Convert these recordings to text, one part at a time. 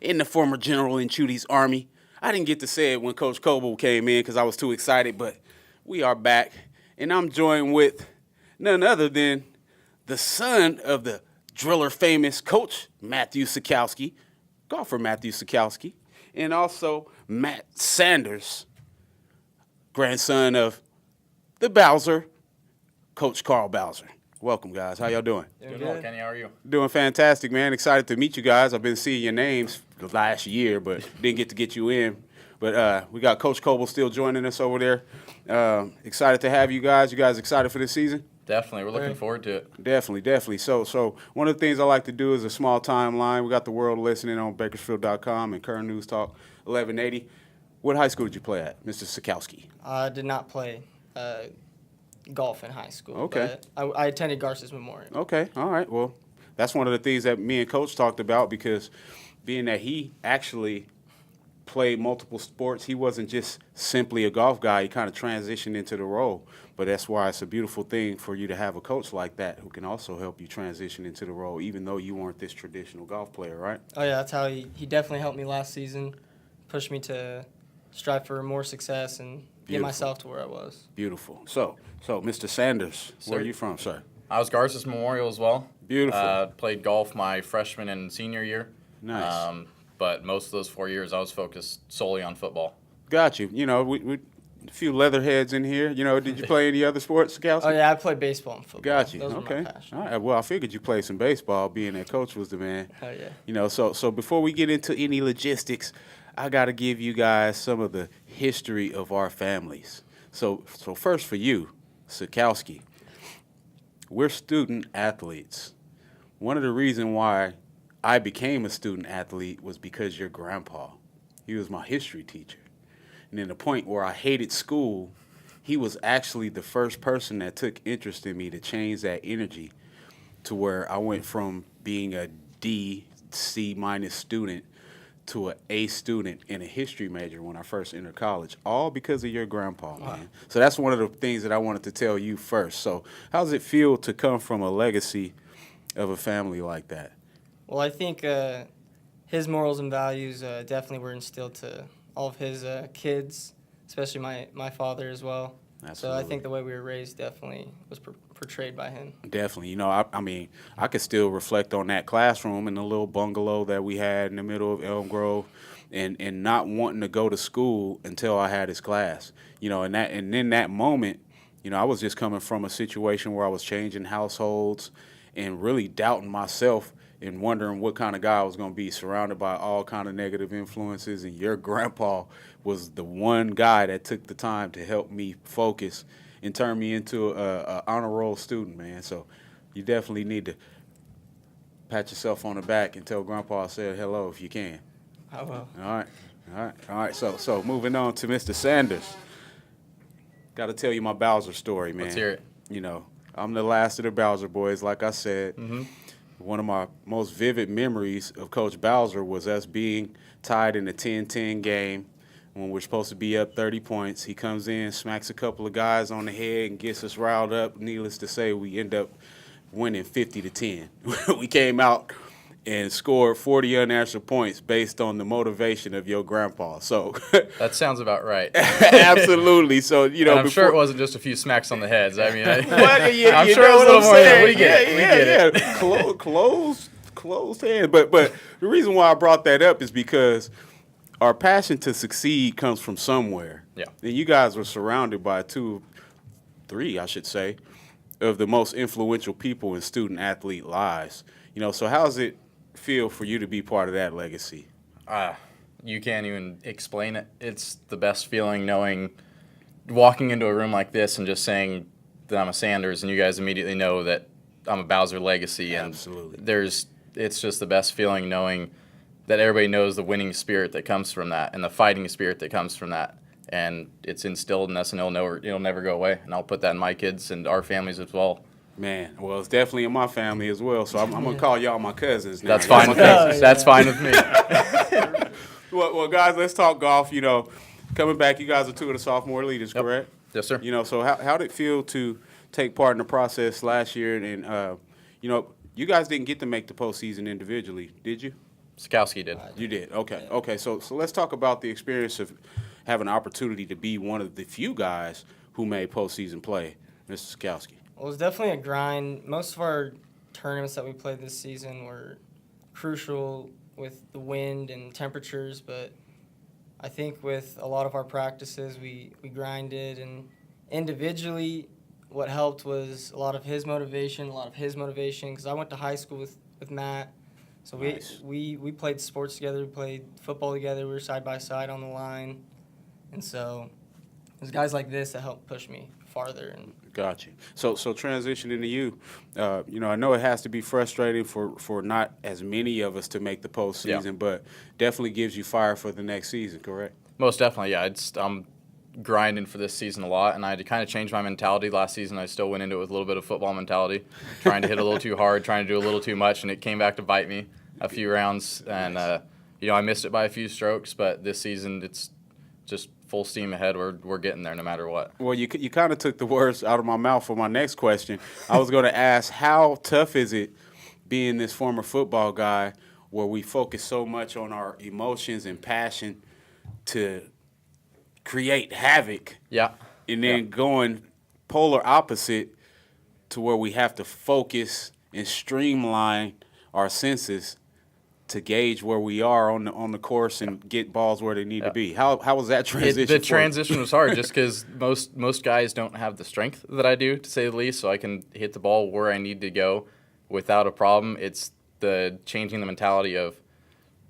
in the former General Nchudi's army. I didn't get to say it when Coach Coble came in because I was too excited, but we are back, and I'm joined with none other than the son of the driller famous Coach Matthew Sakowski, golfer Matthew Sakowski, and also Matt Sanders, grandson of the Bowser, Coach Carl Bowser. Welcome, guys. How y'all doing? Doing well, Kenny. How are you? Doing fantastic, man. Excited to meet you guys. I've been seeing your names the last year, but didn't get you in. But we got Coach Coble still joining us over there. Excited to have you guys. You guys excited for this season? Definitely. We're looking forward to it. Definitely. So one of the things I like to do is a small timeline. We got the world listening on Bakersfield.com and Current News Talk 1180. What high school did you play at, Mr. Sakowski? I did not play golf in high school. Okay. But I attended Garces Memorial. Okay. All right. Well, that's one of the things that me and Coach talked about because being that he actually played multiple sports, he wasn't just simply a golf guy. He kind of transitioned into the role. But that's why it's a beautiful thing for you to have a coach like that who can also help you transition into the role, even though you weren't this traditional golf player, right? Oh, yeah, that's how he definitely helped me last season, pushed me to strive for more success and get myself to where I was. Beautiful. So Mr. Sanders, where Sir. are you from, sir? I was Garces Memorial as well. Beautiful. Played golf my freshman and senior year. Nice. But most of those 4 years, I was focused solely on football. Got you. You know, we a few leatherheads in here. You know, did you play any other sports, Sakowski? Oh, yeah, I played baseball and football. Got you. Those were Okay. my passions. All right. Well, I figured you played some baseball, being that coach was the man. Oh, yeah. You know, so before we get into any logistics, I got to give you guys some of the history of our families. So first for you, Sakowski, we're student athletes. One of the reasons why I became a student athlete was because your grandpa, he was my history teacher. And in the point where I hated school, he was actually the first person that took interest in me to change that energy to where I went from being a D, C minus student to an A student and a history major when I first entered college, all because of your grandpa, man. Wow. So that's one of the things that I wanted to tell you first. So how does it feel to come from a legacy of a family like that? Well, I think his morals and values definitely were instilled to all of his kids, especially my father as well. Absolutely. So I think the way we were raised definitely was portrayed by him. Definitely. You know, I mean, I could still reflect on that classroom in the little bungalow that we had in the middle of Elm Grove and not wanting to go to school until I had his class. You know, and in that moment, you know, I was just coming from a situation where I was changing households and really doubting myself and wondering what kind of guy I was going to be, surrounded by all kind of negative influences. And your grandpa was the one guy that took the time to help me focus and turn me into a honor roll student, man. So you definitely need to pat yourself on the back and tell grandpa I said hello if you can. I will. All right. So moving on to Mr. Sanders. Got to tell you my Bowser story, man. Let's hear it. You know, I'm the last of the Bowser boys, like I said. Mm-hmm. One of my most vivid memories of Coach Bowser was us being tied in a 10-10 game when we're supposed to be up 30 points. He comes in, smacks a couple of guys on the head, and gets us riled up. Needless to say, we end up winning 50-10. We came out and scored 40 unanswered points based on the motivation of your grandpa. So that sounds about right. Absolutely. So, you know, and I'm sure it wasn't just a few smacks on the heads. I mean, I'm sure it was a little more than that. We get it. Closed hand. But the reason why I brought that up is because our passion to succeed comes from somewhere. Yeah. And you guys were surrounded by three, I should say, of the most influential people in student athlete lives. You know, so how does it feel for you to be part of that legacy? You can't even explain it. It's the best feeling knowing, walking into a room like this and just saying that I'm a Sanders, and you guys immediately know that I'm a Bowser legacy. And absolutely. It's just the best feeling knowing that everybody knows the winning spirit that comes from that and the fighting spirit that comes from that. And it's instilled in us, and it'll never go away. And I'll put that in my kids and our families as well. Man, well, it's definitely in my family as well, so I'm going to call y'all my cousins now. That's fine with me. That's fine with me. Well, guys, let's talk golf. You know, coming back, you guys are two of the sophomore leaders, correct? Yes, sir. You know, so how did it feel to take part in the process last year? And, you know, you guys didn't get to make the postseason individually, did you? Sakowski did. You did. Okay. Okay. So let's talk about the experience of having an opportunity to be one of the few guys who made postseason play, Mr. Sakowski. Well, it was definitely a grind. Most of our tournaments that we played this season were crucial with the wind and temperatures, but I think with a lot of our practices, we grinded, and individually, what helped was a lot of his motivation, because I went to high school with Matt. So Nice. we played sports together, we played football together, we were side by side on the line. And so it was guys like this that helped push me farther. And Got you. So transitioning to you, I know it has to be frustrating for not as many of us to make the postseason, but definitely gives you fire for the next season, correct? Most definitely, yeah. I'm grinding for this season a lot, and I had to kind of change my mentality last season. I still went into it with a little bit of football mentality, trying to hit a little too hard, trying to do a little too much, and it came back to bite me a few rounds. And, I missed it by a few strokes, but this season it's just full steam ahead. We're getting there no matter what. Well, you kind of took the words out of my mouth for my next question. I was going to ask, how tough is it being this former football guy where we focus so much on our emotions and passion to create havoc, Yeah. and then going polar opposite to where we have to focus and streamline our senses to gauge where we are on the course and get balls where they need to be. How was that transition? The for you? transition was hard just because most guys don't have the strength that I do, to say the least, so I can hit the ball where I need to go without a problem. It's the changing the mentality of,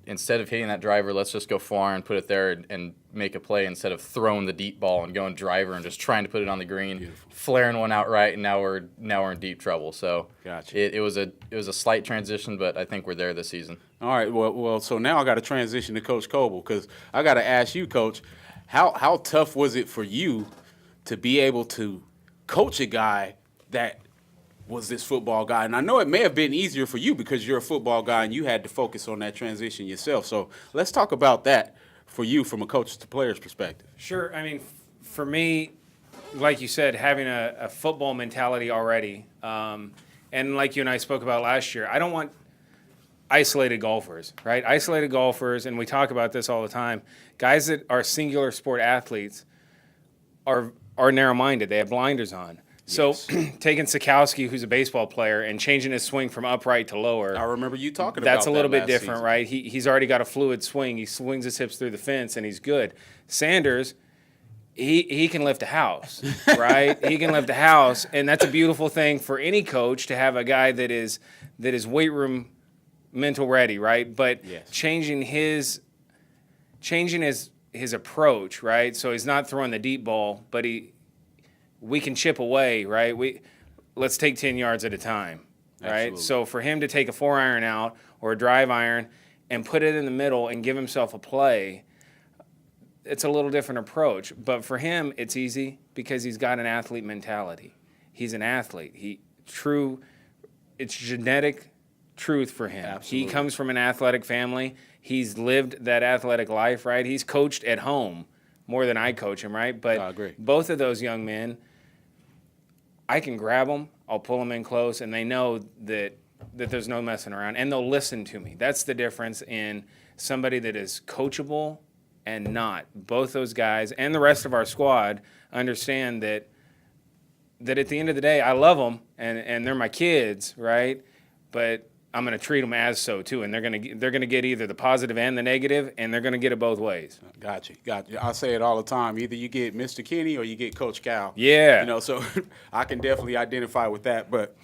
instead of hitting that driver, let's just go far and put it there and make a play, instead of throwing the deep ball and going driver and just trying to put it on the green, Beautiful. flaring one out right, and now we're in deep trouble. So Gotcha. it was a slight transition, but I think we're there this season. All right. Well. So now I got to transition to Coach Coble, because I got to ask you, Coach, how tough was it for you to be able to coach a guy that was this football guy? And I know it may have been easier for you because you're a football guy and you had to focus on that transition yourself. So let's talk about that for you from a coach to player's perspective. Sure. I mean, for me, like you said, having a football mentality already, and like you and I spoke about last year, I don't want isolated golfers, right? Isolated golfers, and we talk about this all the time. Guys that are singular sport athletes are narrow-minded. They have blinders on. So taking Sakowski, who's a baseball player, and changing his swing from upright to lower. I remember you talking about that. That's a little bit last different, season. right? He's already got a fluid swing. He swings his hips through the fence, and he's good. Sanders, he can lift a house, right? He can lift a house, and that's a beautiful thing for any coach to have a guy that is weight room mental ready, right? But Yes. changing his approach, right? So he's not throwing the deep ball, but we can chip away, right? Let's take 10 yards at a time, right? Absolutely. So for him to take a 4-iron out or a drive iron and put it in the middle and give himself a play, it's a little different approach. But for him, it's easy because he's got an athlete mentality. He's an athlete. It's genetic truth for him. Absolutely. He comes from an athletic family. He's lived that athletic life, right? He's coached at home more than I coach him, right? But I agree. both of those young men, I can grab them, I'll pull them in close, and they know that there's no messing around, and they'll listen to me. That's the difference in somebody that is coachable and not. Both those guys and the rest of our squad understand that at the end of the day, I love them, and they're my kids, right? But I'm going to treat them as so too, and they're going to get either the positive and the negative, and they're going to get it both ways. Got you. I say it all the time. Either you get Mr. Kenny or you get Coach Cal. Yeah. So I can definitely identify with that. But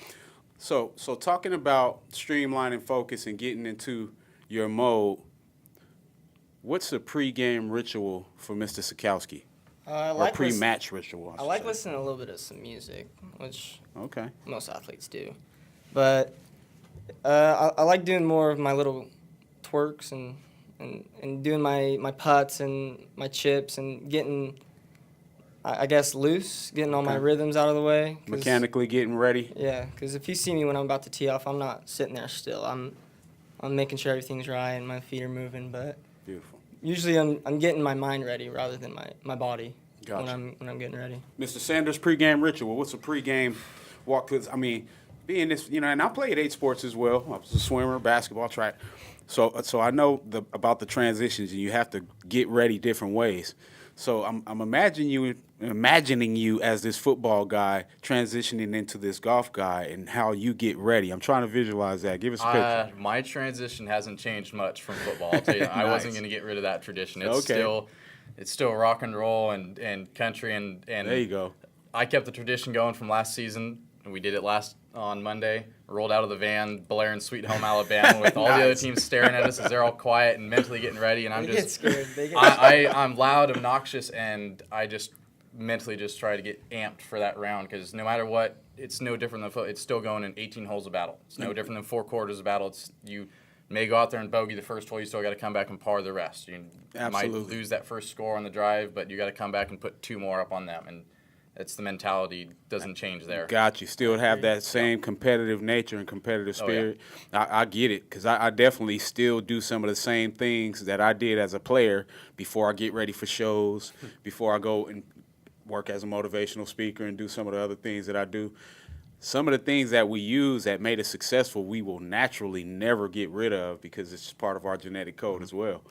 so talking about streamlining focus and getting into your mode, what's the pregame ritual for Mr. Sakowski? Or pre-match ritual? I like listening to a little bit of some music, which Okay. most athletes do. But I like doing more of my little twerks and doing my putts and my chips and getting, I guess, loose, getting all my Okay. rhythms out of the way. Mechanically getting ready. Yeah, because if you see me when I'm about to tee off, I'm not sitting there still. I'm making sure everything's right and my feet are moving. But Beautiful. usually I'm getting my mind ready rather than my body Gotcha. when I'm getting ready. Mr. Sanders, pregame ritual. What's a pregame walk? Because, I mean, being this, and I played 8 sports as well. I was a swimmer, basketball, track. So I know about the transitions, and you have to get ready different ways. So I'm imagining you as this football guy transitioning into this golf guy, and how you get ready. I'm trying to visualize that. Give us a picture. My transition hasn't changed much from football. I'll tell you, I wasn't Nice. going to get rid of that tradition. Okay. It's still rock and roll and country and There you go. I kept the tradition going from last season. We did it on Monday. Rolled out of the van, blaring "Sweet Home Alabama" with all the other Nice. teams staring at us as they're all quiet and mentally getting ready. And I'm They get just, scared. They get scared. I'm loud, obnoxious, and I just mentally just try to get amped for that round because no matter what, it's no different than it's still going in 18 holes of battle. It's no different than 4 quarters of battle. You may go out there and bogey the first hole, you still got to come back and par the rest. You might Absolutely. lose that first score on the drive, but you got to come back and put 2 more up on them. And it's the mentality doesn't change there. Got you. Still have that same competitive nature and competitive spirit. I get it, because I definitely still do some of the same things that I did as a player before I get ready for shows, before I go and work as a motivational speaker and do some of the other things that I do. Some of the things that we use that made us successful, we will naturally never get rid of because it's part of our genetic code as well.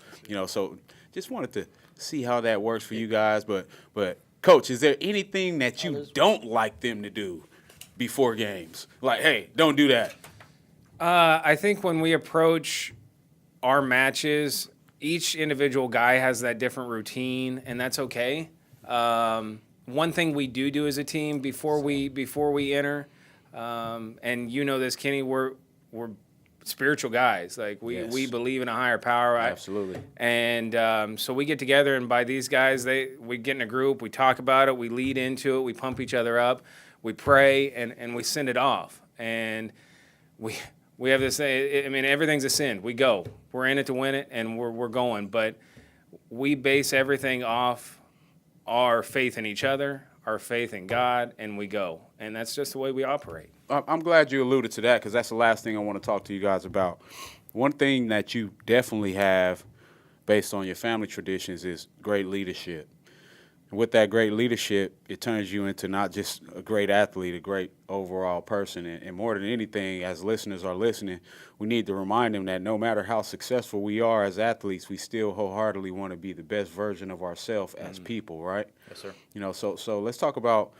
So just wanted to see how that works for you guys. But Coach, is there anything that you don't like them to do before games? Like, hey, don't do that. I think when we approach our matches, each individual guy has that different routine, and that's okay. One thing we do as a team before we enter, and you know this, Kenny, we're spiritual guys. Like we believe in a higher power. Absolutely. And so we get together, and by these guys, we get in a group, we talk about it, we lead into it, we pump each other up, we pray, and we send it off. And we have this. I mean, everything's a sin. We go. We're in it to win it, and we're going. But we base everything off our faith in each other, our faith in God, and we go. And that's just the way we operate. I'm glad you alluded to that, because that's the last thing I want to talk to you guys about. One thing that you definitely have based on your family traditions is great leadership. And with that great leadership, it turns you into not just a great athlete, a great overall person. And more than anything, as listeners are listening, we need to remind them that no matter how successful we are as athletes, we still wholeheartedly want to be the best version of ourselves as people, right? Yes, sir. So let's talk about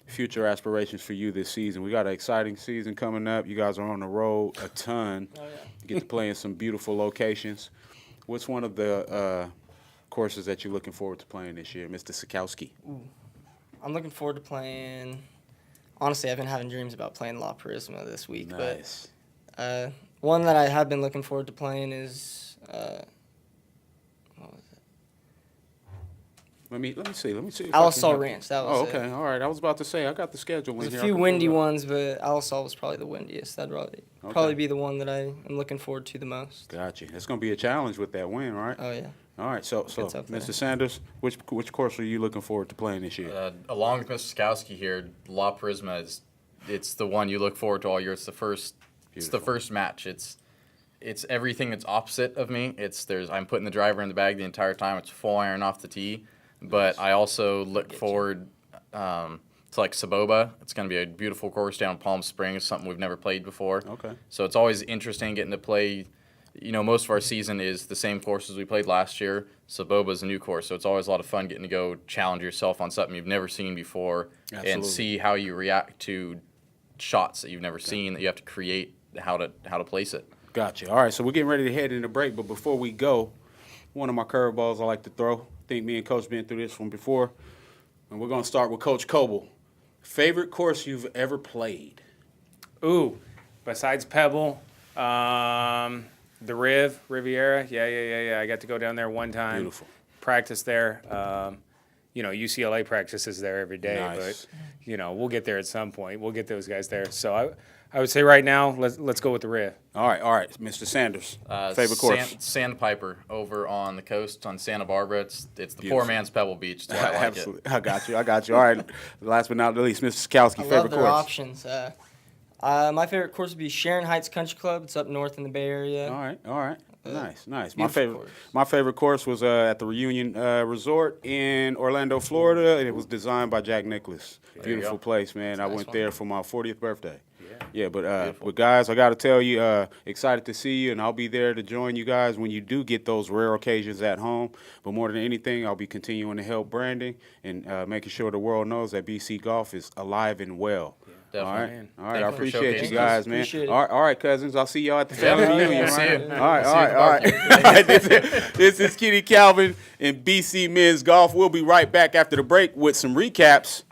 future aspirations for you this season. We got an exciting season coming up. You guys are on the road a ton. Oh, yeah. You get to play in some beautiful locations. What's one of the courses that you're looking forward to playing this year, Mr. Sakowski? I'm looking forward to playing. Honestly, I've been having dreams about playing La Prisma this week. Nice. But one that I have been looking forward to playing is what was it? Let me see. If Alisal I can- Ranch. That was okay. All right. I was about to say I got the schedule in There's here. a I few can windy pull it up. ones, but Alisal was probably the windiest. That'd probably be the one that I am looking forward to the most. Gotcha. It's going to be a challenge with that win, right? Oh yeah. All right. So It's up there. Mr. Sanders, which course are you looking forward to playing this year? Along with Mr. Sakowski here, La Prisma it's the one you look forward to all year. It's the first match. It's everything that's opposite of me. I'm putting the driver in the bag the entire time. It's full iron off the tee. But I also look forward to like Saboba. It's going to be a beautiful course down in Palm Springs, something we've never played before. Okay. So it's always interesting getting to play. Most of our season is the same courses we played last year. Saboba is a new course, so it's always a lot of fun getting to go challenge yourself on something you've never seen before. Absolutely. And see how you react to shots that you've never seen, that you have to create how to place it. Gotcha. All right, so we're getting ready to head into break, but before we go, one of my curveballs I like to throw. I think me and Coach been through this one before, and we're going to start with Coach Coble. Favorite course you've ever played? Ooh, besides Pebble, the Riviera. Yeah. I got to go down there one time. Beautiful. Practice there. UCLA practices there every day, Nice. but we'll get there at some point. We'll get those guys there. So I would say right now, let's go with the Riv. All right, Mr. Sanders. Favorite course? Sandpiper over on the coast on Santa Barbara. It's the poor man's Pebble Beach. That's why I like Absolutely. I got you. All right, last but not least, Mr. Sakowski, I favorite love their course? options. My favorite course would be Sharon Heights Country Club. It's up north in the Bay Area. All right. Nice. My beautiful course. favorite course was at the Reunion Resort in Orlando, Florida, and it was designed by Jack Nicklaus. you Beautiful go. place, man. I nice went one. there for my 40th birthday. Yeah. Yeah, but guys, I got to tell you, excited to see you, and I'll be there to join you guys when you do get those rare occasions at home. But more than anything, I'll be continuing to help branding and making sure the world knows that BC Golf is alive and well. Definitely. All right, Man. all right. Thank I you for appreciate you showcasing guys, us. man. Appreciate it. All right, cousins. I'll see y'all at the family reunion. See right? you. All right, See all you at right, the all right. This is Kenny Calvin and BC Men's Golf. We'll be right back after the break with some recaps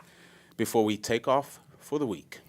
before we take off for the week.